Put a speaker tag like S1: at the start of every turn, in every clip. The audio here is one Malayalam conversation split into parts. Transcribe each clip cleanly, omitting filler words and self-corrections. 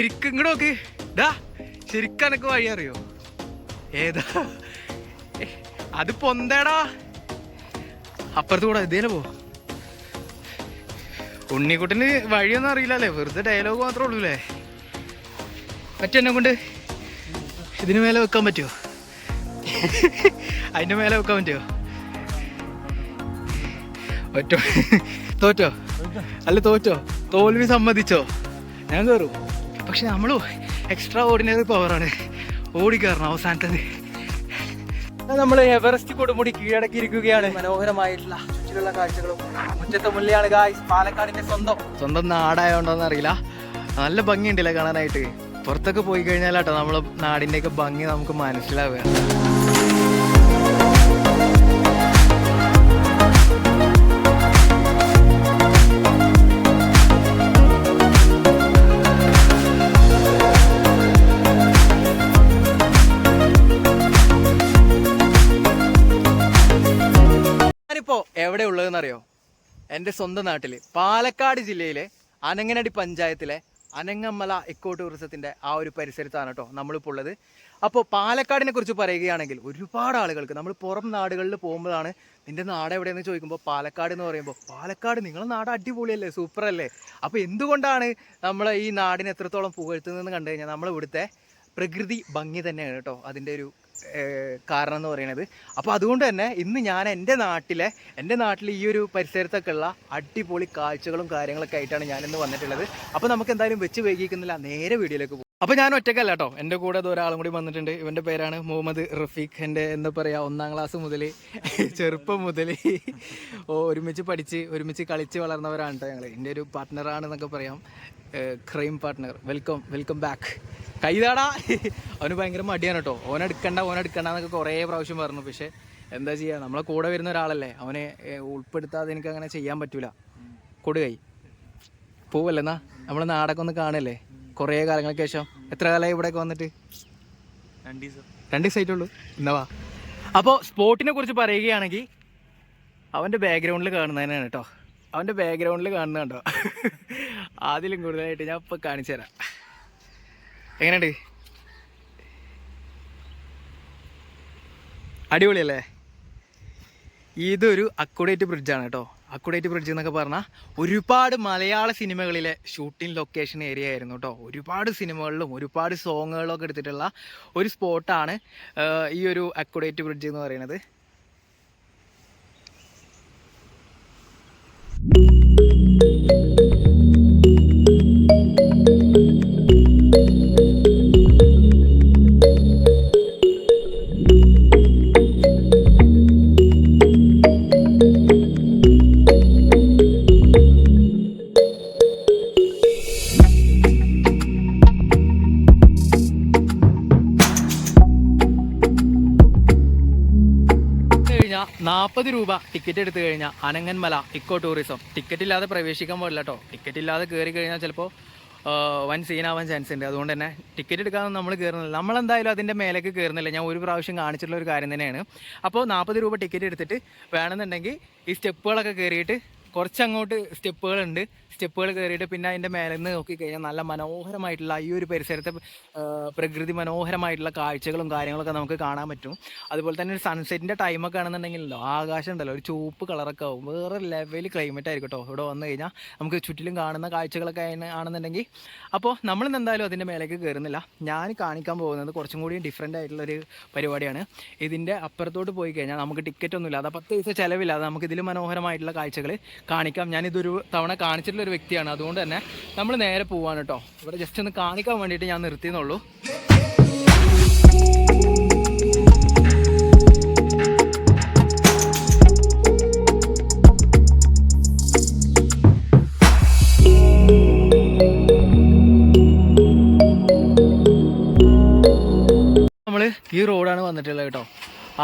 S1: ശരിക്കും ഇങ്ങോട്ട് നോക്ക്. ഡാ ശരിക്കും എനക്ക് വഴി അറിയോ? ഏതാ അത്? പൊന്തേടാ അപ്പുറത്ത് കൂടെ ഇതേനെ പോ. ഉണ്ണിക്കുട്ടന് വഴിയൊന്നും അറിയില്ലല്ലേ, വെറുതെ ഡയലോഗ് മാത്രമേ ഉള്ളൂ അല്ലേ? പറ്റെന്നെ കൊണ്ട് ഇതിന് മേലെ വെക്കാൻ പറ്റുമോ? അതിന്റെ മേലെ വെക്കാൻ പറ്റുമോ? പറ്റോ? തോറ്റോ? അല്ല തോറ്റോ? തോൽവി സമ്മതിച്ചോ? ഞാൻ കയറും. പക്ഷെ നമ്മള് എക്സ്ട്രാ ഓർഡിനറി പവറാണ് ഓടിക്കയറണം അവസാനത്തത്. നമ്മൾ എവറസ്റ്റ് കൊടുമുടി കീഴടക്കിയിരിക്കുകയാണ്. മനോഹരമായിട്ടുള്ള ചുറ്റിലുള്ള കാഴ്ചകളും മുറ്റത്തെ മുല്ലയാണ് ഗായ്സ്. പാലക്കാടിന്റെ സ്വന്തം നാടായോണ്ടോന്ന് അറിയില്ല, നല്ല ഭംഗിയുണ്ടല്ലേ കാണാനായിട്ട്. പുറത്തൊക്കെ പോയി കഴിഞ്ഞാലാട്ടോ നമ്മളെ നാടിൻ്റെയൊക്കെ ഭംഗി നമുക്ക് മനസ്സിലാവുക. ഞാനിപ്പോ എവിടെ ഉള്ളതെന്നറിയോ? എൻ്റെ സ്വന്തം നാട്ടില് പാലക്കാട് ജില്ലയിലെ അനങ്ങനടി പഞ്ചായത്തിലെ അനങ്ങമല ഇക്കോ ടൂറിസത്തിന്റെ ആ ഒരു പരിസരത്താണ് കേട്ടോ നമ്മളിപ്പോൾ ഉള്ളത്. അപ്പോൾ പാലക്കാടിനെ കുറിച്ച് പറയുകയാണെങ്കിൽ ഒരുപാട് ആളുകൾക്ക് നമ്മൾ പുറം നാടുകളിൽ പോകുമ്പോഴാണ് നിന്റെ നാട് എവിടെയെന്ന് ചോദിക്കുമ്പോൾ പാലക്കാട് എന്ന് പറയുമ്പോൾ, പാലക്കാട് നിങ്ങളുടെ നാട് അടിപൊളിയല്ലേ, സൂപ്പർ അല്ലേ? അപ്പോൾ എന്തുകൊണ്ടാണ് നമ്മൾ ഈ നാടിനെ എത്രത്തോളം പുകഴ്ത്തുന്നതെന്ന് കണ്ടു കഴിഞ്ഞാൽ നമ്മൾ ഇവിടുത്തെ പ്രകൃതി ഭംഗി തന്നെയാണ് കേട്ടോ അതിൻ്റെ ഒരു കാരണം എന്ന് പറയുന്നത്. അപ്പോൾ അതുകൊണ്ട് തന്നെ ഇന്ന് ഞാൻ എൻ്റെ നാട്ടിൽ ഈ ഒരു പരിസരത്തൊക്കെ ഉള്ള അടിപൊളി കാഴ്ചകളും കാര്യങ്ങളൊക്കെ ആയിട്ടാണ് ഞാനിന്ന് വന്നിട്ടുള്ളത്. അപ്പോൾ നമുക്ക് എന്തായാലും വെച്ച് വൈകിക്കുന്നില്ല, നേരെ വീഡിയോയിലേക്ക് പോകും. അപ്പോൾ ഞാൻ ഒറ്റയ്ക്കല്ല കേട്ടോ, എൻ്റെ കൂടെ ഒരാളും കൂടി വന്നിട്ടുണ്ട്. ഇവൻ്റെ പേരാണ് മുഹമ്മദ് റഫീഖ്. എൻ്റെ എന്താ പറയുക, 1ാം ക്ലാസ് മുതൽ ചെറുപ്പം മുതൽ ഒരുമിച്ച് പഠിച്ച് ഒരുമിച്ച് കളിച്ച് വളർന്നവരാണ് കേട്ടോ ഞങ്ങൾ. എൻ്റെ ഒരു പാർട്ട്ണറാണെന്നൊക്കെ പറയാം, ക്രൈം പാർട്ട്ണർ. Welcome back. കൈതാടാ. അവന് ഭയങ്കര മടിയാണ് കേട്ടോ, ഓനെടുക്കണ്ട എന്നൊക്കെ കുറേ പ്രാവശ്യം പറഞ്ഞു. പക്ഷേ എന്താ ചെയ്യുക, നമ്മളെ കൂടെ വരുന്ന ഒരാളല്ലേ, അവനെ ഉൾപ്പെടുത്താതെ എനിക്ക് അങ്ങനെ ചെയ്യാൻ പറ്റൂല. കൊടുകൈ പോവല്ലേ എന്നാ നമ്മളെ നാടൊക്കെ ഒന്ന് കാണല്ലേ കുറേ കാലങ്ങൾക്ക് ശേഷം. എത്ര കാലമായി ഇവിടെയൊക്കെ വന്നിട്ട്? 2 ദിവസമായിട്ടുള്ളൂ. എന്നവാ. അപ്പോൾ സ്പോട്ടിനെ കുറിച്ച് പറയുകയാണെങ്കിൽ അവൻ്റെ ബാക്ക്ഗ്രൗണ്ടിൽ കാണുന്നതന്നെയാണ് കേട്ടോ, അവൻ്റെ ബാക്ക്ഗ്രൗണ്ടിൽ കാണുന്നത് കണ്ടോ. അതിലും കൂടുതലായിട്ട് ഞാൻ ഇപ്പോൾ കാണിച്ചു തരാം. എങ്ങനെയുണ്ട്? അടിപൊളിയല്ലേ? ഇതൊരു അക്കുഡേറ്റ് ബ്രിഡ്ജാണ് കേട്ടോ. അക്കുഡേറ്റ് ബ്രിഡ്ജ് എന്നൊക്കെ പറഞ്ഞാൽ ഒരുപാട് മലയാള സിനിമകളിലെ ഷൂട്ടിംഗ് ലൊക്കേഷൻ ഏരിയ ആയിരുന്നു കേട്ടോ. ഒരുപാട് സിനിമകളിലും ഒരുപാട് സോങ്ങുകളും ഒക്കെ എടുത്തിട്ടുള്ള ഒരു സ്പോട്ടാണ് ഈ ഒരു അക്കുഡേറ്റ് ബ്രിഡ്ജ് എന്ന് പറയുന്നത്. കഴിഞ്ഞാൽ 40 രൂപ ടിക്കറ്റ് എടുത്തു കഴിഞ്ഞാൽ അനങ്ങന്മല ഇക്കോ ടൂറിസം. ടിക്കറ്റ് ഇല്ലാതെ പ്രവേശിക്കാൻ പാടില്ല കേട്ടോ. ടിക്കറ്റ് ഇല്ലാതെ കയറി കഴിഞ്ഞാൽ ചിലപ്പോൾ വൻ സീനാവാൻ ചാൻസ് ഉണ്ട്. അതുകൊണ്ട് തന്നെ ടിക്കറ്റ് എടുക്കാതെ നമ്മൾ കയറുന്നില്ല. നമ്മളെന്തായാലും അതിൻ്റെ മേലേക്ക് കയറുന്നില്ല. ഞാൻ ഒരു പ്രാവശ്യം കാണിച്ചിട്ടുള്ള ഒരു കാര്യം തന്നെയാണ്. അപ്പോൾ 40 രൂപ ടിക്കറ്റ് എടുത്തിട്ട് വേണമെന്നുണ്ടെങ്കിൽ ഈ സ്റ്റെപ്പുകളൊക്കെ കയറിയിട്ട്, കുറച്ചങ്ങോട്ട് സ്റ്റെപ്പുകളുണ്ട്, സ്റ്റെപ്പുകൾ കയറിയിട്ട് പിന്നെ അതിൻ്റെ മേലെ നിന്ന് നോക്കിക്കഴിഞ്ഞാൽ നല്ല മനോഹരമായിട്ടുള്ള ഈ ഒരു പരിസരത്തെ പ്രകൃതി മനോഹരമായിട്ടുള്ള കാഴ്ചകളും കാര്യങ്ങളൊക്കെ നമുക്ക് കാണാൻ പറ്റും. അതുപോലെ തന്നെ ഒരു സൺസെറ്റിൻ്റെ ടൈമൊക്കെ ആണെന്നുണ്ടെങ്കിലല്ലോ ആകാശം ഉണ്ടല്ലോ ഒരു ചുവപ്പ് കളറൊക്കെ ആവും. വേറെ ലെവലിൽ ക്ലൈമറ്റ് ആയിരിക്കും കേട്ടോ ഇവിടെ വന്നു കഴിഞ്ഞാൽ. നമുക്ക് ചുറ്റിലും കാണുന്ന കാഴ്ചകളൊക്കെ ആണെന്നുണ്ടെങ്കിൽ. അപ്പോൾ നമ്മളിന്ന് എന്തായാലും അതിൻ്റെ മേലേക്ക് കയറുന്നില്ല. ഞാൻ കാണിക്കാൻ പോകുന്നത് കുറച്ചും കൂടി ഡിഫറെൻ്റ് ആയിട്ടുള്ളൊരു പരിപാടിയാണ്. ഇതിൻ്റെ അപ്പുറത്തോട്ട് പോയി കഴിഞ്ഞാൽ നമുക്ക് ടിക്കറ്റ് ഒന്നുമില്ല, അത് 10 പൈസ ചിലവില്ലാതെ നമുക്ക് ഇതിൽ മനോഹരമായിട്ടുള്ള കാഴ്ചകൾ കാണിക്കാം. ഞാനിതൊരു തവണ കാണിച്ചിട്ടുള്ള ഒരു വ്യക്തിയാണ്, അതുകൊണ്ട് തന്നെ നമ്മൾ നേരെ പോവാണ് കേട്ടോ. ഇവിടെ ജസ്റ്റ് ഒന്ന് കാണിക്കാൻ വേണ്ടിയിട്ട് ഞാൻ നിർത്തിയെന്നുള്ളൂ. നമ്മൾ ഈ റോഡാണ് വന്നിട്ടുള്ളത് കേട്ടോ.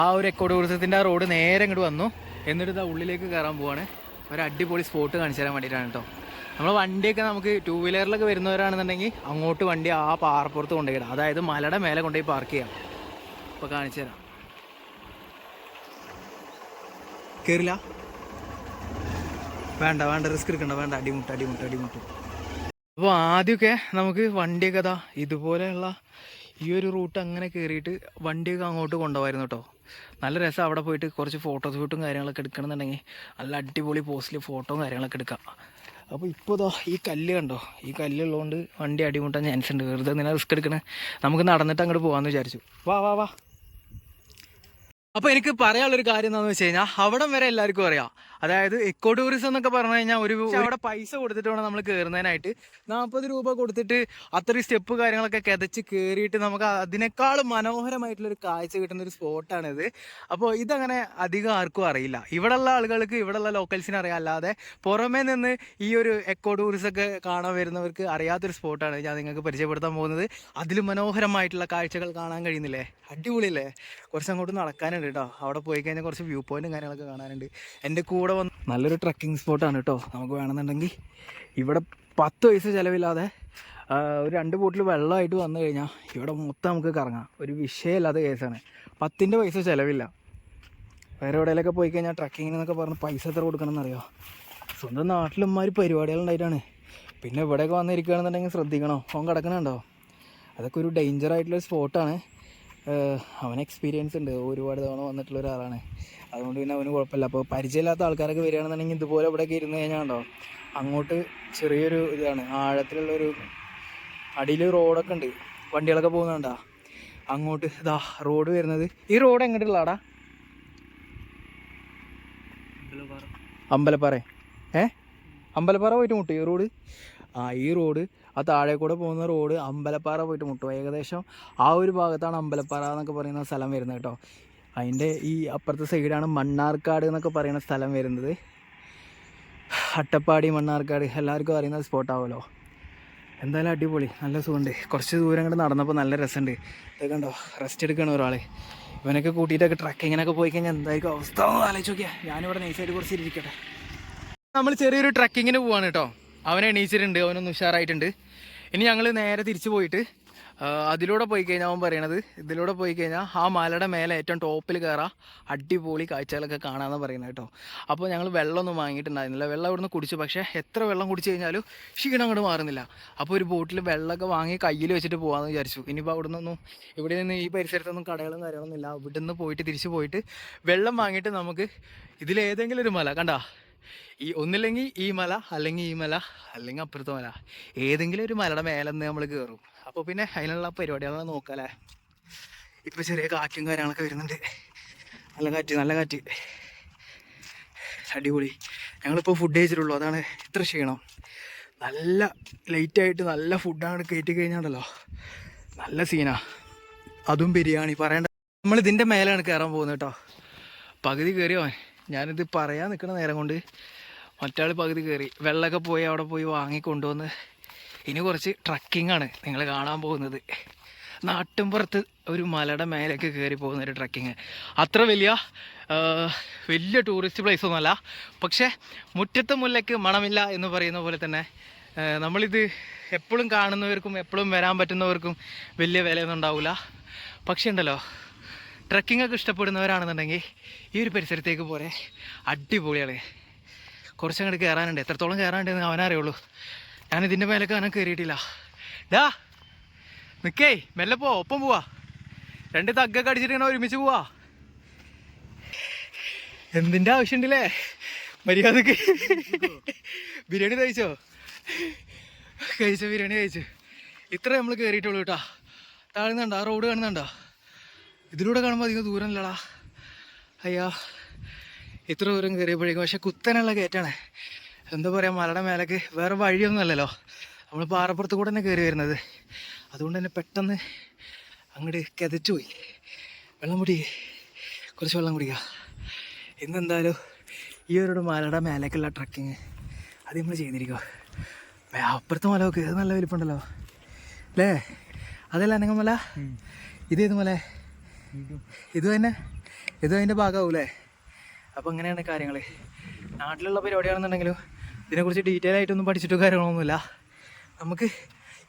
S1: ആ ഒരു എക്കോ ടൂറിസത്തിൻ്റെ ആ റോഡ് നേരെ ഇങ്ങോട്ട് വന്നു. എന്നിട്ട് ഇതാ ഉള്ളിലേക്ക് കയറാൻ പോവാണ്. ഒരു അടിപൊളി സ്പോട്ട് കാണിച്ചു തരാൻ വേണ്ടിയിട്ടാണ് കേട്ടോ. നമ്മൾ വണ്ടിയൊക്കെ നമുക്ക് 2 വീലറിലൊക്കെ വരുന്നവരാണെന്നുണ്ടെങ്കിൽ അങ്ങോട്ട് വണ്ടി ആ പാറപ്പുറത്ത് കൊണ്ടുപോയിടാം, അതായത് മലയുടെ മേലെ കൊണ്ടുപോയി പാർക്ക് ചെയ്യാം. അപ്പോൾ കാണിച്ചു തരാം. കയറില്ല, വേണ്ട റിസ്ക് എടുക്കണ്ട, വേണ്ട, അടിമുട്ട് അപ്പോൾ ആദ്യമൊക്കെ നമുക്ക് വണ്ടിയൊക്കെ അതാ ഇതുപോലെയുള്ള ഈ ഒരു റൂട്ട് അങ്ങനെ കയറിയിട്ട് വണ്ടിയൊക്കെ അങ്ങോട്ട് കൊണ്ടുപോകായിരുന്നു കേട്ടോ. നല്ല രസം അവിടെ പോയിട്ട് കുറച്ച് ഫോട്ടോഷൂട്ടും കാര്യങ്ങളൊക്കെ എടുക്കണമെന്നുണ്ടെങ്കിൽ നല്ല അടിപൊളി പോസ്റ്റിൽ ഫോട്ടോയും കാര്യങ്ങളൊക്കെ എടുക്കാം. അപ്പോൾ ഇപ്പോൾ ഇതോ ഈ കല്ല് കണ്ടോ, ഈ കല്ലുള്ളതുകൊണ്ട് വണ്ടി അടിമുട്ടാൻ ചാൻസ് ഉണ്ട്. വെറുതെ ഇങ്ങനെ റിസ്ക് എടുക്കണേ, നമുക്ക് നടന്നിട്ട് അങ്ങോട്ട് പോകാമെന്ന് വിചാരിച്ചു. വാ വാ വാ. അപ്പോൾ എനിക്ക് പറയാനുള്ളൊരു കാര്യം എന്താണെന്ന് വെച്ച് കഴിഞ്ഞാൽ അവിടം വരെ എല്ലാവർക്കും അറിയാം. അതായത് എക്കോ ടൂറിസം എന്നൊക്കെ പറഞ്ഞു കഴിഞ്ഞാൽ അവിടെ പൈസ കൊടുത്തിട്ട് വേണം നമ്മൾ കയറുന്നതിനായിട്ട്. 40 രൂപ കൊടുത്തിട്ട് അത്രയും സ്റ്റെപ്പ് കാര്യങ്ങളൊക്കെ കിതച്ച് കയറിയിട്ട് നമുക്ക് അതിനേക്കാളും മനോഹരമായിട്ടുള്ളൊരു കാഴ്ച കിട്ടുന്ന ഒരു സ്പോട്ടാണിത്. അപ്പോൾ ഇതങ്ങനെ അധികം ആർക്കും അറിയില്ല. ഇവിടെയുള്ള ആളുകൾക്ക്, ഇവിടെയുള്ള ലോക്കൽസിന് അറിയാം. അല്ലാതെ പുറമേ നിന്ന് ഈ ഒരു എക്കോ ടൂറിസം ഒക്കെ കാണാൻ വരുന്നവർക്ക് അറിയാത്തൊരു സ്പോട്ടാണ് ഞാൻ നിങ്ങൾക്ക് പരിചയപ്പെടുത്താൻ പോകുന്നത്. അതിലും മനോഹരമായിട്ടുള്ള കാഴ്ചകൾ കാണാൻ കഴിയുന്നില്ലേ? അടിപൊളിയല്ലേ? കുറച്ച് അങ്ങോട്ട് നടക്കാനുണ്ട് കേട്ടോ. അവിടെ പോയി കഴിഞ്ഞാൽ കുറച്ച് വ്യൂ പോയിന്റും കാര്യങ്ങളൊക്കെ കാണാനുണ്ട്. എൻ്റെ കൂടെ വന്ന് നല്ലൊരു ട്രക്കിംഗ് സ്പോട്ടാണ് കേട്ടോ. നമുക്ക് വേണമെന്നുണ്ടെങ്കിൽ ഇവിടെ 10 പൈസ ചിലവില്ലാതെ ഒരു 2 ബോട്ടിൽ വെള്ളമായിട്ട് വന്നു കഴിഞ്ഞാൽ ഇവിടെ മൊത്തം നമുക്ക് കറങ്ങാം. ഒരു വിഷയമില്ലാത്ത കേസാണ്. 10 പൈസ ചിലവില്ല. വേറെ എവിടെയെങ്കിലൊക്കെ പോയി കഴിഞ്ഞാൽ ട്രക്കിങ്ങിനൊക്കെ പറഞ്ഞ് പൈസ എത്ര കൊടുക്കണം എന്നറിയോ? സ്വന്തം നാട്ടിലുമാതിരി പരിപാടികളുണ്ടായിട്ടാണ്. പിന്നെ ഇവിടെയൊക്കെ വന്നിരിക്കുകയാണെന്നുണ്ടെങ്കിൽ ശ്രദ്ധിക്കണം. അവൻ കിടക്കണുണ്ടോ? അതൊക്കെ ഒരു ഡേഞ്ചറായിട്ടുള്ളൊരു സ്പോട്ടാണ്. അവന് എക്സ്പീരിയൻസ് ഉണ്ട്, ഒരുപാട് തവണ വന്നിട്ടുള്ള ഒരാളാണ്. അതുകൊണ്ട് പിന്നെ അവന് കുഴപ്പമില്ല. അപ്പോൾ പരിചയമില്ലാത്ത ആൾക്കാരൊക്കെ വരികയാണെന്നുണ്ടെങ്കിൽ ഇതുപോലെ ഇവിടെയൊക്കെ ഇരുന്ന് കഴിഞ്ഞാൽ ഉണ്ടോ, അങ്ങോട്ട് ചെറിയൊരു ഇതാണ്, ആഴത്തിലുള്ളൊരു അടിയിൽ റോഡൊക്കെ ഉണ്ട്, വണ്ടികളൊക്കെ പോകുന്നുണ്ടാ. അങ്ങോട്ട് ഇതാ റോഡ് വരുന്നത്. ഈ റോഡ് എങ്ങോട്ടുള്ളതാടാ? അമ്പലപ്പാറ. അമ്പലപ്പാറ പോയിട്ട് മുട്ടും ഈ റോഡ്. ഈ റോഡ്, ആ താഴെ കൂടെ പോകുന്ന റോഡ് അമ്പലപ്പാറ പോയിട്ട് മുട്ടും. ഏകദേശം ആ ഒരു ഭാഗത്താണ് അമ്പലപ്പാറ എന്നൊക്കെ പറയുന്ന സ്ഥലം വരുന്നത് കേട്ടോ. അതിൻ്റെ ഈ അപ്പുറത്തെ സൈഡാണ് മണ്ണാർക്കാട് എന്നൊക്കെ പറയുന്ന സ്ഥലം വരുന്നത്. അട്ടപ്പാടി, മണ്ണാർക്കാട് എല്ലാവർക്കും അറിയുന്ന സ്പോട്ടാവുമല്ലോ. എന്തായാലും അടിപൊളി, നല്ല സുഖമുണ്ട്. കുറച്ച് ദൂരം അങ്ങോട്ട് നടന്നപ്പോൾ നല്ല രസമുണ്ട്. ഇതൊക്കെ കണ്ടോ, റെസ്റ്റ് എടുക്കണം ഒരാൾ. ഇവനൊക്കെ കൂട്ടിയിട്ടൊക്കെ ട്രക്കിങ്ങിനൊക്കെ പോയി കഴിഞ്ഞാൽ എന്തായിരിക്കും അവസ്ഥ എന്ന് ആലോചിച്ച് നോക്കിയാൽ. ഞാനിവിടെ നൈസായിട്ട് കുറച്ച് ഇരിക്കട്ടെ. നമ്മൾ ചെറിയൊരു ട്രക്കിങ്ങിന് പോവാണ് കേട്ടോ. അവനെ എണീച്ചിട്ടുണ്ട്, അവനൊന്ന് ഉഷാറായിട്ടുണ്ട്. ഇനി ഞങ്ങൾ നേരെ തിരിച്ചു പോയിട്ട് അതിലൂടെ പോയി കഴിഞ്ഞാൽ അവൻ പറയണത്, ഇതിലൂടെ പോയി കഴിഞ്ഞാൽ ആ മലയുടെ മേലെ ഏറ്റവും ടോപ്പിൽ കയറാം, അടിപൊളി കാഴ്ചകളൊക്കെ കാണാമെന്ന് പറയുന്നത് കേട്ടോ. അപ്പോൾ ഞങ്ങൾ വെള്ളമൊന്നും വാങ്ങിയിട്ടുണ്ടായിരുന്നില്ല. വെള്ളം ഇവിടുന്ന് കുടിച്ചു. പക്ഷേ എത്ര വെള്ളം കുടിച്ച് കഴിഞ്ഞാലും ക്ഷീണം അങ്ങോട്ട് മാറുന്നില്ല. അപ്പോൾ ഒരു ബോട്ടിൽ വെള്ളമൊക്കെ വാങ്ങി കയ്യിൽ വെച്ചിട്ട് പോകാമെന്ന് വിചാരിച്ചു. ഇനിയിപ്പോൾ അവിടെ നിന്നൊന്നും, ഇവിടെ നിന്ന് ഈ പരിസരത്തൊന്നും കടകളും കാര്യങ്ങളൊന്നും ഇല്ല. ഇവിടെ നിന്ന് പോയിട്ട് തിരിച്ച് പോയിട്ട് വെള്ളം വാങ്ങിയിട്ട് നമുക്ക് ഇതിലേതെങ്കിലും ഒരു മല കണ്ടാ, ഈ ഒന്നില്ലെങ്കിൽ ഈ മല, അല്ലെങ്കിൽ ഈ മല, അല്ലെങ്കിൽ അപ്പുറത്തെ മല, ഏതെങ്കിലും ഒരു മലയുടെ മേലെ നിന്ന് നമ്മൾ കയറും. അപ്പോൾ പിന്നെ അതിനുള്ള പരിപാടികളൊക്കെ നോക്കാമല്ലേ. ഇപ്പോൾ ചെറിയ കാറ്റും കാര്യങ്ങളൊക്കെ വരുന്നുണ്ട്. നല്ല കാറ്റ്, നല്ല കാറ്റ്, അടിപൊളി. ഞങ്ങളിപ്പോൾ ഫുഡ് കഴിച്ചിട്ടുള്ളൂ, അതാണ് ഇത്ര ക്ഷീണം. നല്ല ലൈറ്റായിട്ട് നല്ല ഫുഡാണ് കയറ്റി കഴിഞ്ഞാണ്ടല്ലോ, നല്ല സീനാ. അതും ബിരിയാണി പറയണ്ട. നമ്മളിതിൻ്റെ മേലെയാണ് കയറാൻ പോകുന്നത് കേട്ടോ. പകുതി കയറിയോ, ഞാനിത് പറയാൻ നിൽക്കുന്ന നേരം കൊണ്ട് മറ്റാൾ പകുതി കയറി. വെള്ളമൊക്കെ പോയി അവിടെ പോയി വാങ്ങിക്കൊണ്ടുവന്ന് ഇനി കുറച്ച് ട്രക്കിങ്ങാണ് നിങ്ങൾ കാണാൻ പോകുന്നത്. നാട്ടിൻപുറത്ത് ഒരു മലയുടെ മേലേക്ക് കയറി പോകുന്നൊരു ട്രക്കിങ്. അത്ര വലിയ ടൂറിസ്റ്റ് പ്ലേസ് ഒന്നുമല്ല. പക്ഷേ മുറ്റത്തെ മുല്ലയ്ക്ക് മണമില്ല എന്ന് പറയുന്ന പോലെ തന്നെ നമ്മളിത് എപ്പോഴും കാണുന്നവർക്കും എപ്പോഴും വരാൻ പറ്റുന്നവർക്കും വലിയ വിലയൊന്നും ഉണ്ടാവില്ല. പക്ഷേ ഉണ്ടല്ലോ, ട്രക്കിങ്ങൊക്കെ ഇഷ്ടപ്പെടുന്നവരാണെന്നുണ്ടെങ്കിൽ ഈ ഒരു പരിസരത്തേക്ക് പോലെ അടിപൊളിയാണ്. കുറച്ചങ്ങോട്ട് കയറാനുണ്ട്. എത്രത്തോളം കയറാനുണ്ടെന്ന് അവനറിയുള്ളൂ. ഞാനിതിൻ്റെ മേലൊക്കെ അവനെ കയറിയിട്ടില്ല. നിൽക്കേ, മെല്ലെ പോ, ഒപ്പം പോവാ. 2 തഗ്ഗൊക്കെ അടിച്ചിട്ട് ഇങ്ങനെ ഒരുമിച്ച് പോവാ. എന്തിൻ്റെ ആവശ്യമുണ്ടല്ലേ? മര്യാദക്ക് ബിരിയാണി കഴിച്ചോ? ബിരിയാണി കഴിച്ചു. ഇത്ര നമ്മൾ കയറിയിട്ടുള്ളൂ കേട്ടോ. താഴ്ന്നുണ്ടോ? ആ റോഡ് കാണുന്നുണ്ടോ? ഇതിലൂടെ കാണുമ്പോൾ അധികം ദൂരം ഇല്ലടാ. അയ്യാ, ഇത്ര ദൂരം കയറിയപ്പോഴേക്കും. പക്ഷെ കുത്തനുള്ള കയറ്റാണ്. എന്താ പറയുക, മലയുടെ മേലേക്ക് വേറെ വഴിയൊന്നും അല്ലല്ലോ. നമ്മൾ പാറപ്പുറത്ത് കൂടെ തന്നെ കയറി വരുന്നത്. അതുകൊണ്ട് തന്നെ പെട്ടെന്ന് അങ്ങോട്ട് കിതച്ചു പോയി. വെള്ളം കുടിക്കുക, കുറച്ച് വെള്ളം കുടിക്കുക. ഇന്നെന്തായാലും ഈ ഒരു മലയുടെ മേലേക്കുള്ള ട്രക്കിങ് അത് നമ്മൾ ചെയ്തിരിക്കുക. അപ്പുറത്തെ മല നോക്ക്, അത് നല്ല വലിപ്പമുണ്ടല്ലോ അല്ലേ? അതല്ല അനങ്ങമല. ഇതേത് മല? ഇത് തന്നെ, ഇതും അതിൻ്റെ ഭാഗമാവൂലേ? അപ്പോൾ അങ്ങനെയാണ് കാര്യങ്ങൾ. നാട്ടിലുള്ള പരിപാടിയാണെന്നുണ്ടെങ്കിലും ഇതിനെക്കുറിച്ച് ഡീറ്റെയിൽ ആയിട്ടൊന്നും പഠിച്ചിട്ടോ കാര്യങ്ങളൊന്നുമില്ല. നമുക്ക്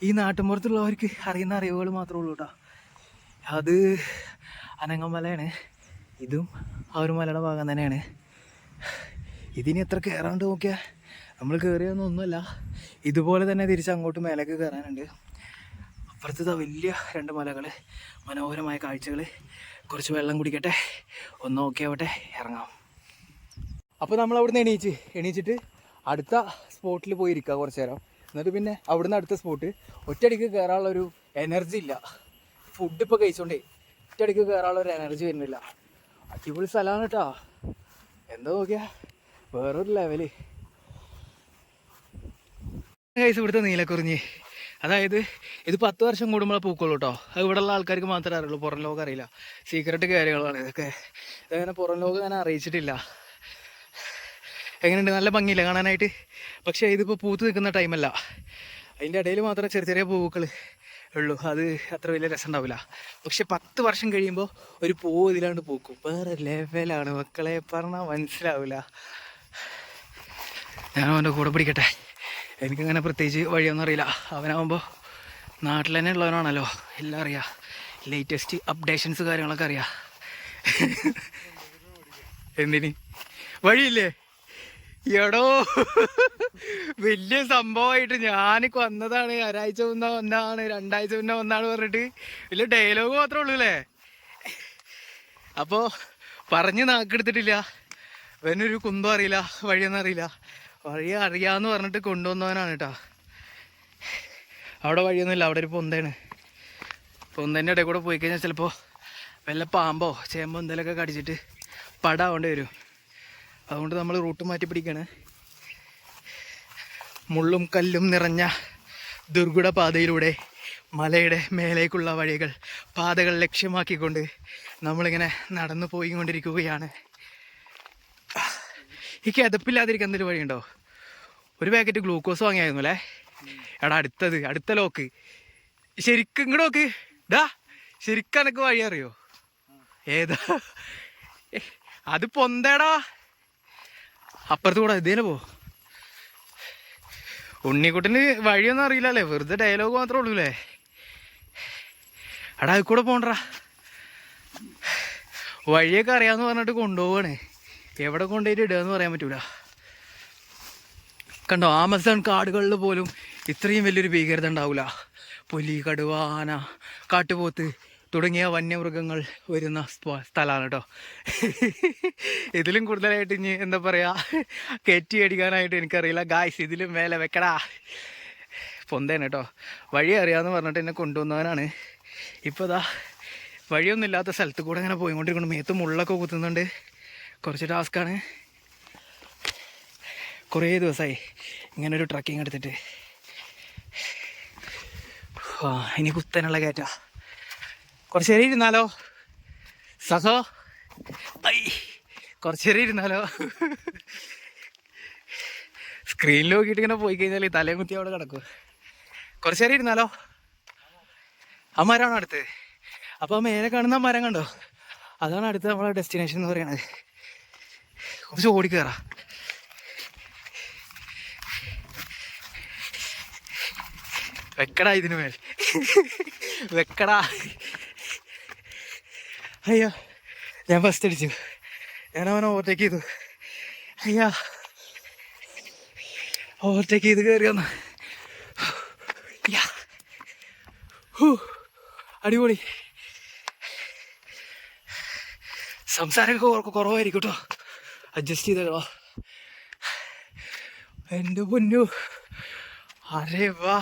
S1: ഈ നാട്ടിൻപുറത്തുള്ളവർക്ക് അറിയുന്ന അറിവുകൾ മാത്രമേ ഉള്ളൂ കേട്ടോ. അത് അനങ്ങമലയാണ്. ഇതും ആ ഒരു മലയുടെ ഭാഗം തന്നെയാണ്. ഇതിന് എത്ര കയറാണ്ട് നോക്കിയാൽ നമ്മൾ കയറിയൊന്നുമല്ല, ഇതുപോലെ തന്നെ തിരിച്ച് അങ്ങോട്ട് മേലേക്ക് കയറാനുണ്ട്. അപ്പുറത്ത് വലിയ 2 മലകൾ, മനോഹരമായ കാഴ്ചകൾ. കുറച്ച് വെള്ളം കുടിക്കട്ടെ, ഒന്ന് ഓക്കെ ആവട്ടെ, ഇറങ്ങാം. അപ്പോൾ നമ്മൾ അവിടുന്ന് എണീച്ചിട്ട് അടുത്ത സ്പോട്ടിൽ പോയി ഇരിക്കുക കുറച്ച് നേരം. എന്നിട്ട് പിന്നെ അവിടുന്ന് അടുത്ത സ്പോട്ട്. ഒറ്റയടിക്ക് കയറാനുള്ളൊരു എനർജി ഇല്ല. ഫുഡ് ഇപ്പോൾ കഴിച്ചോണ്ടേ ഒറ്റയടിക്ക് കയറാനുള്ളൊരു എനർജി വരുന്നില്ല. അടിപൊളി സ്ഥലമാണ് കേട്ടോ. എന്താ നോക്കിയാ വേറൊരു ലെവല്. കഴിച്ച് ഇവിടുത്തെ നീലക്കുറിഞ്ഞി, അതായത് ഇത് 10 വർഷം കൂടുമ്പോൾ പൂക്കുള്ളൂ കേട്ടോ. അത് ഇവിടെയുള്ള ആൾക്കാർക്ക് മാത്രമേ അറിയുള്ളൂ, പുറം ലോകം അറിയില്ല. സീക്രട്ട് കാര്യങ്ങളാണ് ഇതൊക്കെ. ഇതങ്ങനെ പുറം ലോകം ഞാൻ അറിയിച്ചിട്ടില്ല. എങ്ങനെയുണ്ട്? നല്ല ഭംഗിയില്ല കാണാനായിട്ട്. പക്ഷേ ഇതിപ്പോൾ പൂത്ത് നിൽക്കുന്ന ടൈമല്ല. അതിൻ്റെ ഇടയിൽ മാത്രം ചെറിയ ചെറിയ പൂക്കൾ ഉള്ളൂ. അത് അത്ര വലിയ രസം ഉണ്ടാവില്ല. പക്ഷെ 10 വർഷം കഴിയുമ്പോൾ ഒരു പൂവ് ഇതിലാണ്ട് പൂക്കും. വേറെ ലെവലാണ് മക്കളെ, പറഞ്ഞാൽ മനസ്സിലാവില്ല. ഞാൻ അവൻ്റെ കൂടെ പിടിക്കട്ടെ. എനിക്കങ്ങനെ പ്രത്യേകിച്ച് വഴിയൊന്നും അറിയില്ല. അവനാകുമ്പോൾ നാട്ടിൽ തന്നെ ഉള്ളവനാണല്ലോ, എല്ലാം അറിയാം. ലേറ്റസ്റ്റ് അപ്ഡേഷൻസ് കാര്യങ്ങളൊക്കെ അറിയാം. എന്തിന് വഴിയില്ലേ? എടോ വലിയ സംഭവമായിട്ട് ഞാനൊക്കെ വന്നതാണ്. ഒരാഴ്ച മുന്നേ വന്നാണ്, 2 ആഴ്ച മുന്നേ വന്നാണ് പറഞ്ഞിട്ട് വലിയ ഡയലോഗ് മാത്രമേ ഉള്ളൂ അല്ലേ. അപ്പോൾ പറഞ്ഞ് നാക്കെടുത്തിട്ടില്ല. അവനൊരു കുന്തം അറിയില്ല, വഴിയൊന്നും അറിയില്ല. വഴി അറിയാമെന്ന് പറഞ്ഞിട്ട് കൊണ്ടുവന്നവനാണ് കേട്ടോ. അവിടെ വഴിയൊന്നുമില്ല, അവിടെ ഒരു പൊന്തയാണ്. പൊന്തേൻ്റെ ഇടയിൽ കൂടെ പോയി കഴിഞ്ഞാൽ ചിലപ്പോൾ വല്ല പാമ്പോ ചേമ്പോ എന്തെങ്കിലുമൊക്കെ കടിച്ചിട്ട് പടാവേണ്ടി വരും. അതുകൊണ്ട് നമ്മൾ റൂട്ട് മാറ്റി പിടിക്കുകയാണ്. മുള്ളും കല്ലും നിറഞ്ഞ ദുർഘട പാതയിലൂടെ മലയുടെ മേലേക്കുള്ള പാതകൾ ലക്ഷ്യമാക്കിക്കൊണ്ട് നമ്മളിങ്ങനെ നടന്നു പോയിക്കൊണ്ടിരിക്കുകയാണ്. ഈ കിതപ്പില്ലാതിരിക്കാൻ എന്തൊരു വഴിയുണ്ടോ? ഒരു പാക്കറ്റ് ഗ്ലൂക്കോസ് വാങ്ങിയായിരുന്നു അല്ലേ? എടാ അടുത്ത ലോക്ക് ശരിക്കും ഇങ്ങോട്ട് നോക്ക്. ഡാ ശരിക്കും എനക്ക് വഴി അറിയോ? ഏതാ അത്? പൊന്തേടാ, അപ്പുറത്ത് കൂടെ ഇതേനെ പോ. ഉണ്ണിക്കുട്ടന് വഴിയൊന്നും അറിയില്ലല്ലേ, വെറുതെ ഡയലോഗ് മാത്രമേ ഉള്ളൂ അല്ലേ. എടാ അത് കൂടെ പോണ്ടറാ. വഴിയൊക്കെ അറിയാമെന്ന് പറഞ്ഞിട്ട് കൊണ്ടുപോവാണ്. എവിടെ കൊണ്ടുപോയിട്ട് ഇടുകയെന്ന് പറയാൻ പറ്റൂല. കണ്ടോ, ആമസോൺ കാടുകളിൽ പോലും ഇത്രയും വലിയൊരു ഭീകരത ഉണ്ടാവില്ല. പുലി, കടുവ, ആന, കാട്ടുപോത്ത് തുടങ്ങിയ വന്യമൃഗങ്ങൾ വരുന്ന സ്ഥലമാണ് കേട്ടോ. ഇതിലും കൂടുതലായിട്ട് ഇനി എന്താ പറയുക, കയറ്റി അടിക്കാനായിട്ട് എനിക്കറിയില്ല ഗായ്സ്. ഇതിലും മേലെ വെക്കടാ. പൊന്തേനെ കേട്ടോ. വഴി അറിയാമെന്ന് പറഞ്ഞിട്ട് എന്നെ കൊണ്ടുവന്നവനാണ്. ഇപ്പോൾ ഇതാ വഴിയൊന്നും ഇല്ലാത്ത സ്ഥലത്ത് കൂടെ ഇങ്ങനെ പോയിക്കൊണ്ടിരിക്കുന്നു. മേത്ത് മുള്ളൊക്കെ കുത്തുന്നുണ്ട്. കുറച്ച് ടാസ്ക്കാണ്. കുറേ ദിവസമായി ഇങ്ങനൊരു ട്രക്കിങ് എടുത്തിട്ട്. ഇനി കുത്തനുള്ള കയറ്റാ. കുറച്ച് നേരം ഇരുന്നാലോ സഹോ? കുറച്ച് നേരം ഇരുന്നാലോ? സ്ക്രീനിൽ നോക്കിയിട്ട് ഇങ്ങനെ പോയി കഴിഞ്ഞാൽ തലയും കുത്തി അവിടെ കിടക്കും. കുറച്ച് നേരം ഇരുന്നാലോ? ആ മരമാണോ അടുത്ത്? അപ്പോൾ മേലെ കാണുന്ന മരം കണ്ടോ, അതാണ് അടുത്ത് നമ്മളെ ഡെസ്റ്റിനേഷൻ എന്ന് പറയണത്. കുറച്ച് ഓടിക്കയറാ. വെക്കടാ ഇതിന് മേൽ, വെക്കടാ. അയ്യോ, ഞാൻ ഫസ്റ്റ് അടിച്ചു. ഞാൻ അവനെ ഓവർടേക്ക് ചെയ്തു. അയ്യാ, ഓവർടേക്ക് ചെയ്ത് കയറി വന്നു. അടിപൊളി. സംസാരമൊക്കെ കുറവായിരിക്കും കേട്ടോ, അഡ്ജസ്റ്റ് ചെയ്തോ. എൻ്റെ പൊന്നു, അരേ വാ,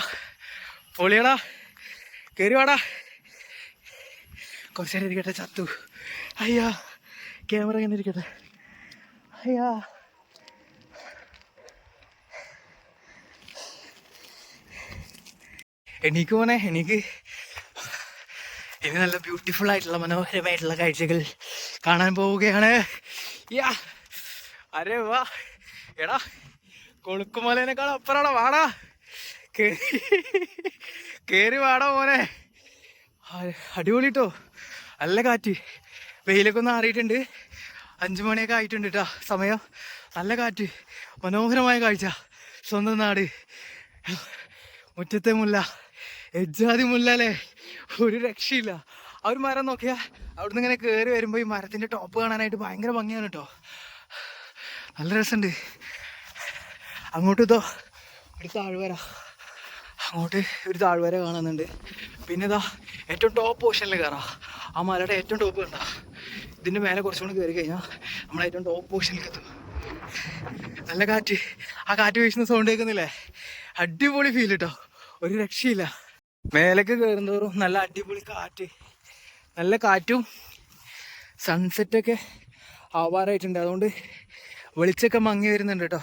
S1: പൊളിയടാ. കയറി വാടാ. കുറച്ച് നേരം ഇരിക്കട്ടെ. ചത്തു. അയ്യാ, ക്യാമറ ഇങ്ങനെ ഇരിക്കട്ടെ. അയ്യാ, എനിക്ക് പോണേ. എനിക്ക് ഇനി നല്ല ബ്യൂട്ടിഫുൾ ആയിട്ടുള്ള മനോഹരമായിട്ടുള്ള കാഴ്ചകൾ കാണാൻ പോവുകയാണ്. യാ, അരേ വാ. എടാ, കൊളുക്കുമലേനേക്കാൾ അപ്പുറമാടാ. വാടാ, കേറി വാടാ മോനെ. അടിപൊളി കേട്ടോ, നല്ല കാറ്റ്. വെയിലൊക്കെ ഒന്ന് ആറിയിട്ടുണ്ട്. 5 മണിയൊക്കെ ആയിട്ടുണ്ട് കേട്ടോ സമയം. നല്ല കാറ്റ്, മനോഹരമായ കാഴ്ച. സ്വന്തം നാട്. മുറ്റത്തെ മുല്ല, എജ്ജാതി മുല്ല അല്ലേ, ഒരു രക്ഷയില്ല. ആ ഒരു മരം നോക്കിയാൽ അവിടുന്ന് ഇങ്ങനെ കയറി വരുമ്പോൾ ഈ മരത്തിൻ്റെ ടോപ്പ് കാണാനായിട്ട് ഭയങ്കര ഭംഗിയാണ് കേട്ടോ. നല്ല രസമുണ്ട്. അങ്ങോട്ട് ഇതോ ഒരു താഴ്വര, അങ്ങോട്ട് ഒരു താഴ്വര കാണുന്നുണ്ട്. പിന്നെ ഇതാ ഏറ്റവും ടോപ്പ് പോർഷനിൽ കയറാം. ആ മലയുടെ ഏറ്റവും ടോപ്പ് കണ്ടാ, ഇതിൻ്റെ മേലെ കുറച്ചുകൂടി കയറി കഴിഞ്ഞാൽ നമ്മൾ ഏറ്റവും ടോപ്പ് പോർഷനിലേക്ക് എത്തും. നല്ല കാറ്റ്, ആ കാറ്റ് വീശുന്ന സൗണ്ട് കേൾക്കുന്നില്ലേ? അടിപൊളി ഫീൽ കേട്ടോ, ഒരു രക്ഷയില്ല. മേലേക്ക് കയറുന്നതോറും നല്ല അടിപൊളി കാറ്റ്, നല്ല കാറ്റും സൺസെറ്റൊക്കെ ആവാറായിട്ടുണ്ട്. അതുകൊണ്ട് വെളിച്ചൊക്കെ മങ്ങി വരുന്നുണ്ട് കേട്ടോ.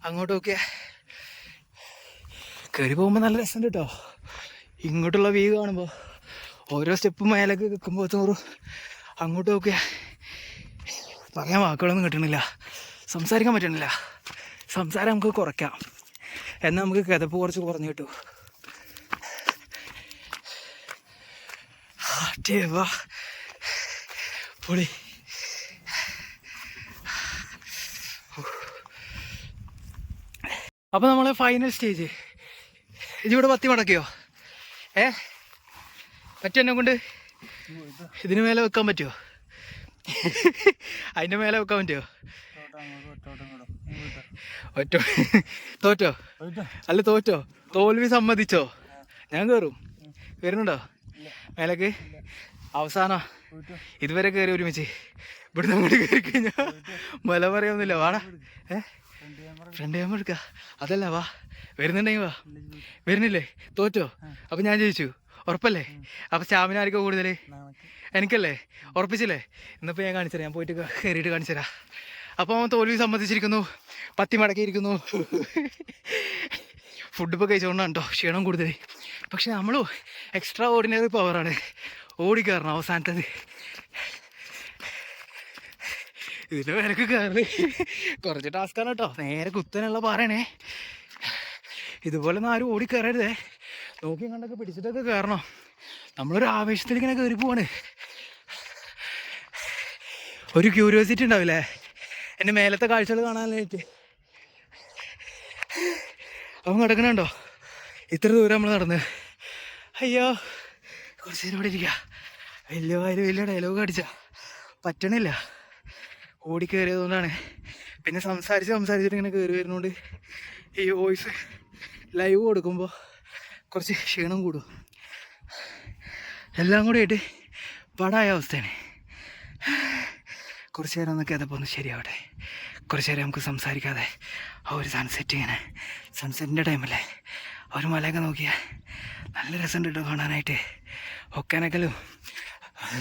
S1: അങ്ങോട്ട് നോക്കിയാൽ കയറി പോകുമ്പോൾ നല്ല രസമുണ്ട് കേട്ടോ. ഇങ്ങോട്ടുള്ള വ്യൂ കാണുമ്പോൾ ഓരോ സ്റ്റെപ്പ് മേലേക്ക് നിൽക്കുമ്പോൾ തോറും അങ്ങോട്ട് നോക്കിയാൽ പറയാൻ വാക്കുകളൊന്നും കിട്ടണില്ല, സംസാരിക്കാൻ പറ്റണില്ല. സംസാരം നമുക്ക് കുറയ്ക്കാം, എന്നാൽ നമുക്ക് കിതപ്പ് കുറച്ച് കുറഞ്ഞു കിട്ടും. വാ പൊളി. അപ്പോൾ നമ്മളെ ഫൈനൽ സ്റ്റേജ് ഇതിവിടെ പത്തി മടക്കിയോ? പറ്റും എന്നെ കൊണ്ട്? ഇതിന് മേലെ വെക്കാൻ പറ്റുമോ? അതിൻ്റെ മേലെ വെക്കാൻ പറ്റുമോ? ഒറ്റ തോറ്റോ? അല്ല തോറ്റോ? തോൽവി സമ്മതിച്ചോ? ഞാൻ കയറും. വരുന്നുണ്ടോ മേലേക്ക്? അവസാനം ഇതുവരെ കയറി ഒരുമിച്ച്, ഇവിടുന്ന് അങ്ങോട്ട് കയറി കഴിഞ്ഞാൽ മല പറയാമൊന്നുമില്ല. വാടാ, ഫ്രണ്ട് ക്യാമറ എടുക്ക. അതല്ല, വാ. വരുന്നുണ്ടെങ്കിൽ വാ. വരുന്നില്ലേ? തോറ്റോ? അപ്പം ഞാൻ ജയിച്ചു, ഉറപ്പല്ലേ? അപ്പം സ്റ്റാമിന ആയിരിക്കും കൂടുതൽ? എനിക്കല്ലേ? ഉറപ്പിച്ചില്ലേ? ഇന്നിപ്പോൾ ഞാൻ കാണിച്ചുതരാം, ഞാൻ പോയിട്ട് കയറിയിട്ട് കാണിച്ചുതരാം. അപ്പോൾ അവൻ തോൽവി സമ്മതിച്ചിരിക്കുന്നു, പത്തി മടക്കിയിരിക്കുന്നു. ഫുഡ് ഇപ്പോൾ കഴിച്ചുകൊണ്ടാണ് കേട്ടോ ക്ഷീണം കൂടുതൽ. പക്ഷെ നമ്മൾ എക്സ്ട്രാ ഓർഡിനറി പവറാണ്, ഓടിക്കയറണം അവസാനത്തത്. ഇതിൻ്റെ വിലക്ക് കയറി കുറച്ച് ടാസ്ക്കാണ് കേട്ടോ. നേരെ കുത്തനുള്ള പറയണേ. ഇതുപോലെ ആരും ഓടിക്കയറരുതേ, നോക്കി കണ്ടൊക്കെ പിടിച്ചിട്ടൊക്കെ കയറണം. നമ്മളൊരു ആവേശത്തിൽ ഇങ്ങനെ കയറി പോവാണ്. ഒരു ക്യൂരിയോസിറ്റി ഉണ്ടാവില്ലേ എൻ്റെ മേലത്തെ കാഴ്ചകൾ കാണാനായിട്ട്. അവൻ കിടക്കണുണ്ടോ? ഇത്ര ദൂരം നമ്മൾ നടന്ന്. അയ്യോ, കുറച്ച് നേരം ഇവിടെ ഇരിക്കുക. വലിയ ഡയലോഗ് അടിച്ച പറ്റണില്ല, ഓടിക്കയറിയതുകൊണ്ടാണ്. പിന്നെ സംസാരിച്ചിട്ട് ഇങ്ങനെ കയറി വരുന്നതുകൊണ്ട് ഈ വോയിസ് ലൈവ് കൊടുക്കുമ്പോൾ കുറച്ച് ക്ഷീണം കൂടും. എല്ലാം കൂടി ആയിട്ട് പടായ അവസ്ഥയാണ്. കുറച്ച് നേരം ഒന്ന് കിതപ്പോൾ ഒന്ന് ശരിയാവട്ടെ. കുറച്ച് നേരം നമുക്ക് സംസാരിക്കാതെ ആ ഒരു സൺസെറ്റ്, ഇങ്ങനെ സൺസെറ്റിൻ്റെ ടൈമല്ലേ, ആ ഒരു മലയൊക്കെ നോക്കിയാൽ നല്ല രസമുണ്ട് കേട്ടോ കാണാനായിട്ട്. ഒക്കാനക്കലും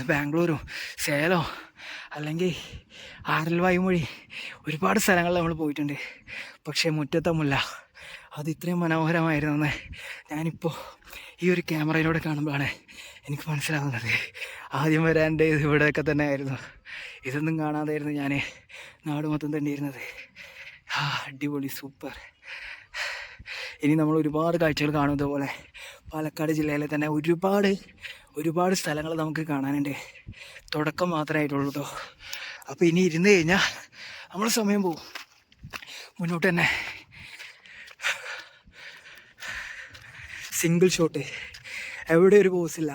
S1: ബാംഗ്ലൂരും സേലം അല്ലെങ്കിൽ ആരൽ വായുമൊഴി ഒരുപാട് സ്ഥലങ്ങളിൽ നമ്മൾ പോയിട്ടുണ്ട്. പക്ഷേ മുറ്റത്തെ മുല്ല അത് ഇത്രയും മനോഹരമായിരുന്നെന്ന് ഞാനിപ്പോൾ ഈ ഒരു ക്യാമറയിലൂടെ കാണുമ്പോഴാണ് എനിക്ക് മനസ്സിലാവുന്നത്. ആദ്യം വരാൻ്റെ ഇവിടെയൊക്കെ തന്നെ ആയിരുന്നു. ഇതൊന്നും കാണാതായിരുന്നു ഞാൻ നാട് മൊത്തം തന്നെ ഇരുന്നത്. അടിപൊളി, സൂപ്പർ. ഇനി നമ്മൾ ഒരുപാട് കാഴ്ചകൾ കാണും. ഇതുപോലെ പാലക്കാട് ജില്ലയിലെ തന്നെ ഒരുപാട് സ്ഥലങ്ങൾ നമുക്ക് കാണാനുണ്ട്. തുടക്കം മാത്രമേ ആയിട്ടുള്ളൂ കേട്ടോ. അപ്പോൾ ഇനി ഇരുന്ന് കഴിഞ്ഞാൽ നമ്മൾ സമയം പോകും. മുന്നോട്ട് തന്നെ സിംഗിൾ ഷോട്ട്, എവിടെ ഒരു പോസില്ല,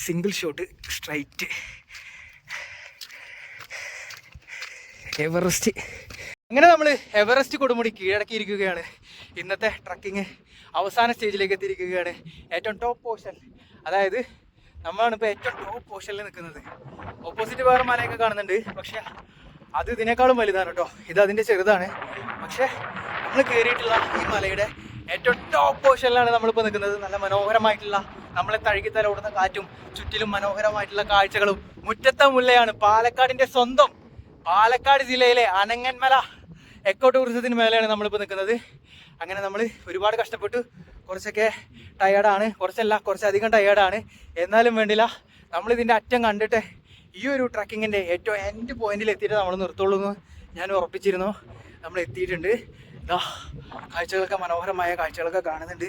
S1: സിംഗിൾ ഷോട്ട് സ്ട്രൈറ്റ്. എവറസ്റ്റ്. അങ്ങനെ നമ്മൾ എവറസ്റ്റ് കൊടുമുടി കീഴടക്കിയിരിക്കുകയാണ്. ഇന്നത്തെ ട്രക്കിങ് അവസാന സ്റ്റേജിലേക്ക് എത്തിയിരിക്കുകയാണ്. ഏറ്റവും ടോപ്പ് പോർഷൻ, അതായത് നമ്മളാണ് ഇപ്പോൾ ഏറ്റവും ടോപ്പ് പോർഷനിൽ നിൽക്കുന്നത്. ഓപ്പോസിറ്റ് വേറെ മലയൊക്കെ കാണുന്നുണ്ട്, പക്ഷെ അത് ഇതിനേക്കാളും വലുതാണ് കേട്ടോ. ഇത് അതിൻ്റെ ചെറുതാണ്. പക്ഷെ നമ്മൾ കയറിയിട്ടുള്ള ഈ മലയുടെ ഏറ്റവും ടോപ്പ് പോർഷനിലാണ് നമ്മളിപ്പോൾ നിൽക്കുന്നത്. നല്ല മനോഹരമായിട്ടുള്ള, നമ്മളെ തഴുകിത്തലോടുന്ന കാറ്റും ചുറ്റിലും മനോഹരമായിട്ടുള്ള കാഴ്ചകളും. മുറ്റത്തെ മുല്ലയാണ്, പാലക്കാടിൻ്റെ സ്വന്തം പാലക്കാട് ജില്ലയിലെ അനങ്ങന്മല എക്കോ ടൂറിസത്തിന് മേലെയാണ് നമ്മളിപ്പോൾ നിൽക്കുന്നത്. അങ്ങനെ നമ്മൾ ഒരുപാട് കഷ്ടപ്പെട്ടു, കുറച്ചൊക്കെ ടയേർഡാണ്, കുറച്ചധികം ടയേർഡാണ്. എന്നാലും വേണ്ടില്ല, നമ്മളിതിൻ്റെ അറ്റം കണ്ടിട്ട് ഈ ഒരു ട്രക്കിങ്ങിൻ്റെ ഏറ്റവും എൻഡ് പോയിന്റിൽ എത്തിയിട്ട് നമ്മൾ നിർത്തുള്ളൂ എന്ന് ഞാൻ ഉറപ്പിച്ചിരുന്നു. നമ്മൾ എത്തിയിട്ടുണ്ട്. ഇതാ കാഴ്ചകളൊക്കെ, മനോഹരമായ കാഴ്ചകളൊക്കെ കാണുന്നുണ്ട്.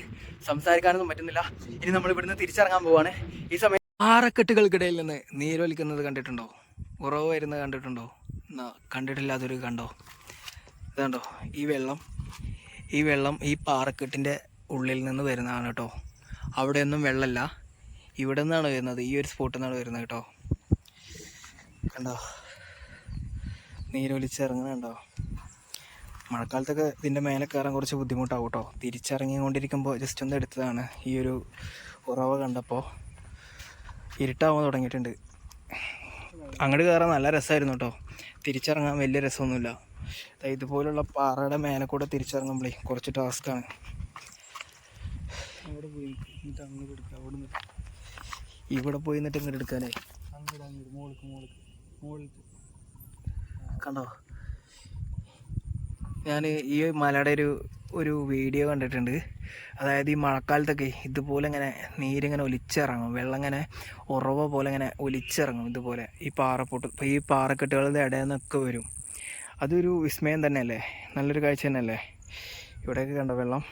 S1: സംസാരിക്കാനൊന്നും പറ്റുന്നില്ല. ഇനി നമ്മൾ ഇവിടുന്ന് തിരിച്ചിറങ്ങാൻ പോവാണ്. ഈ സമയം പാറക്കെട്ടുകൾക്കിടയിൽ നിന്ന് നീരൊലിക്കുന്നത് കണ്ടിട്ടുണ്ടോ? ഉറവ് വരുന്നത് കണ്ടിട്ടുണ്ടോ? കണ്ടിട്ടില്ലാത്തൊരു കണ്ടോ? ഇതുണ്ടോ ഈ വെള്ളം ഈ പാറക്കെട്ടിൻ്റെ ഉള്ളിൽ നിന്ന് വരുന്നതാണ് കേട്ടോ. അവിടെയൊന്നും വെള്ളമില്ല, ഇവിടെ നിന്നാണ് വരുന്നത്, ഈ ഒരു സ്പോട്ടിൽ നിന്നാണ് വരുന്നത് കേട്ടോ. കണ്ടോ നീരൊലിച്ചിറങ്ങുന്നുണ്ടോ?
S2: മഴക്കാലത്തൊക്കെ ഇതിൻ്റെ മേലെ കയറാൻ കുറച്ച് ബുദ്ധിമുട്ടാവും കേട്ടോ. തിരിച്ചിറങ്ങിക്കൊണ്ടിരിക്കുമ്പോൾ ജസ്റ്റ് ഒന്ന് എടുത്തതാണ്. ഈ ഒരു ഉറവ കണ്ടപ്പോൾ ഇരുട്ടാവാൻ തുടങ്ങിയിട്ടുണ്ട്. അങ്ങോട്ട് കയറാൻ നല്ല രസമായിരുന്നു കേട്ടോ. തിരിച്ചിറങ്ങാൻ വലിയ രസമൊന്നുമില്ല. ഇതുപോലുള്ള പാറയുടെ മേലെ കൂടെ തിരിച്ചിറങ്ങുമ്പോഴേ കുറച്ച് ടാസ്ക്കാണ്. അവിടെ പോയി എന്നിട്ട് അങ്ങോട്ട് എടുക്കുക, അവിടെ നിന്ന് ഇവിടെ പോയി എന്നിട്ട് ഇങ്ങോട്ട് എടുക്കാനേ. അങ്ങോട്ട് മുകളിൽ കണ്ടോ. ഞാൻ ഈ മലയുടെ ഒരു വീഡിയോ കണ്ടിട്ടുണ്ട്. അതായത് ഈ മഴക്കാലത്തൊക്കെ ഇതുപോലെ ഇങ്ങനെ നീരിങ്ങനെ ഒലിച്ചിറങ്ങും, വെള്ളം ഇങ്ങനെ ഉറവ പോലെ ഇങ്ങനെ ഒലിച്ചിറങ്ങും ഇതുപോലെ ഈ ഈ പാറക്കെട്ടുകളുടെ ഇടയിൽ നിന്നൊക്കെ വരും. അതൊരു വിസ്മയം തന്നെയല്ലേ, നല്ലൊരു കാഴ്ച തന്നെയല്ലേ. ഇവിടെയൊക്കെ കണ്ടോ വെള്ളം.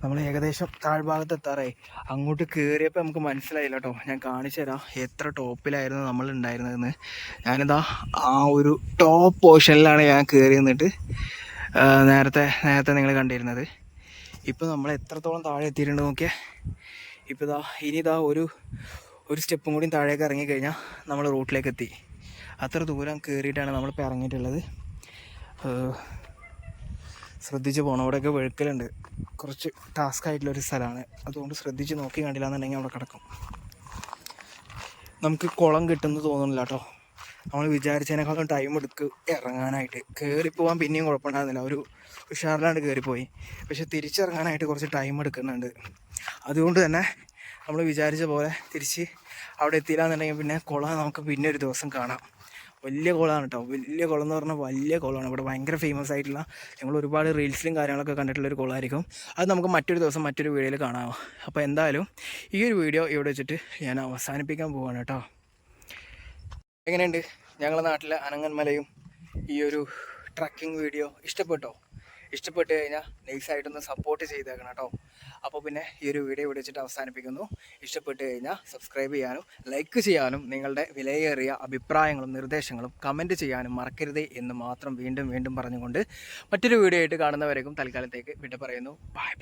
S2: നമ്മൾ ഏകദേശം താഴ്ഭാഗത്ത് എത്താറായി. അങ്ങോട്ട് കയറിയപ്പോൾ നമുക്ക് മനസ്സിലായില്ല കേട്ടോ. ഞാൻ കാണിച്ചു തരാം എത്ര ടോപ്പിലായിരുന്നു നമ്മൾ ഉണ്ടായിരുന്നതെന്ന്. ഞാനിതാ ആ ഒരു ടോപ്പ് പോർഷനിലാണ് ഞാൻ കയറി നിന്നിട്ട് നേരത്തെ നിങ്ങൾ കണ്ടിരുന്നത്. ഇപ്പോൾ നമ്മൾ എത്രത്തോളം താഴെ എത്തിയിട്ടുണ്ട് നോക്കിയാൽ. ഇപ്പോൾ ഇനി ഒരു സ്റ്റെപ്പും കൂടി താഴേക്ക് ഇറങ്ങിക്കഴിഞ്ഞാൽ നമ്മൾ റൂട്ടിലേക്ക് എത്തി. അത്ര ദൂരം കയറിയിട്ടാണ് നമ്മളിപ്പോൾ ഇറങ്ങിയിട്ടുള്ളത്. ശ്രദ്ധിച്ച് പോകണം. അവിടെയൊക്കെ വെഴുക്കലുണ്ട്. കുറച്ച് ടാസ്ക് ആയിട്ടുള്ളൊരു സ്ഥലമാണ്. അതുകൊണ്ട് ശ്രദ്ധിച്ച് നോക്കി കണ്ടില്ല എന്നുണ്ടെങ്കിൽ അവിടെ കിടക്കും. നമുക്ക് കുളം കിട്ടുമെന്ന് തോന്നുന്നില്ല കേട്ടോ. നമ്മൾ വിചാരിച്ചതിനേക്കാളും ടൈം എടുക്കും ഇറങ്ങാനായിട്ട്. കയറിപ്പോകാൻ പിന്നെയും കുഴപ്പമുണ്ടാകുന്നില്ല, ഒരു ഉഷാറിലാണ്ട് കയറിപ്പോയി. പക്ഷെ തിരിച്ചിറങ്ങാനായിട്ട് കുറച്ച് ടൈം എടുക്കുന്നുണ്ട്. അതുകൊണ്ട് തന്നെ നമ്മൾ വിചാരിച്ച പോലെ തിരിച്ച് അവിടെ എത്തിയില്ല എന്നുണ്ടെങ്കിൽ പിന്നെ കുളം നമുക്ക് പിന്നെ ഒരു ദിവസം കാണാം. വലിയ കുളമാണ് കേട്ടോ. വലിയ കുളം എന്ന് പറഞ്ഞാൽ വലിയ കുളമാണ്. ഇവിടെ ഭയങ്കര ഫേമസ് ആയിട്ടുള്ള, ഞങ്ങൾ ഒരുപാട് റീൽസിലും കാര്യങ്ങളൊക്കെ കണ്ടിട്ടുള്ളൊരു കുളമായിരിക്കും. അത് നമുക്ക് മറ്റൊരു ദിവസം മറ്റൊരു വീഡിയോയിൽ കാണാം. അപ്പോൾ എന്തായാലും ഈ ഒരു വീഡിയോ ഇവിടെ വെച്ചിട്ട് ഞാൻ അവസാനിപ്പിക്കാൻ പോവാണ് കേട്ടോ. എങ്ങനെയുണ്ട് ഞങ്ങളുടെ നാട്ടിലെ അനങ്ങന്മലയും ഈ ഒരു ട്രക്കിംഗ് വീഡിയോ? ഇഷ്ടപ്പെട്ട് കഴിഞ്ഞാൽ നൈസായിട്ടൊന്ന് സപ്പോർട്ട് ചെയ്തേക്കണം കേട്ടോ. അപ്പോൾ പിന്നെ ഈ ഒരു വീഡിയോ ഇവിടെ വെച്ചിട്ട് അവസാനിപ്പിക്കുന്നു. ഇഷ്ടപ്പെട്ട് കഴിഞ്ഞാൽ സബ്സ്ക്രൈബ് ചെയ്യാനും ലൈക്ക് ചെയ്യാനും നിങ്ങളുടെ വിലയേറിയ അഭിപ്രായങ്ങളും നിർദ്ദേശങ്ങളും കമൻറ്റ് ചെയ്യാനും മറക്കരുതേ എന്ന് മാത്രം വീണ്ടും പറഞ്ഞുകൊണ്ട് മറ്റൊരു വീഡിയോ ആയിട്ട് കാണുന്നവരേക്കും തൽക്കാലത്തേക്ക് വിട പറയുന്നു. ബൈ.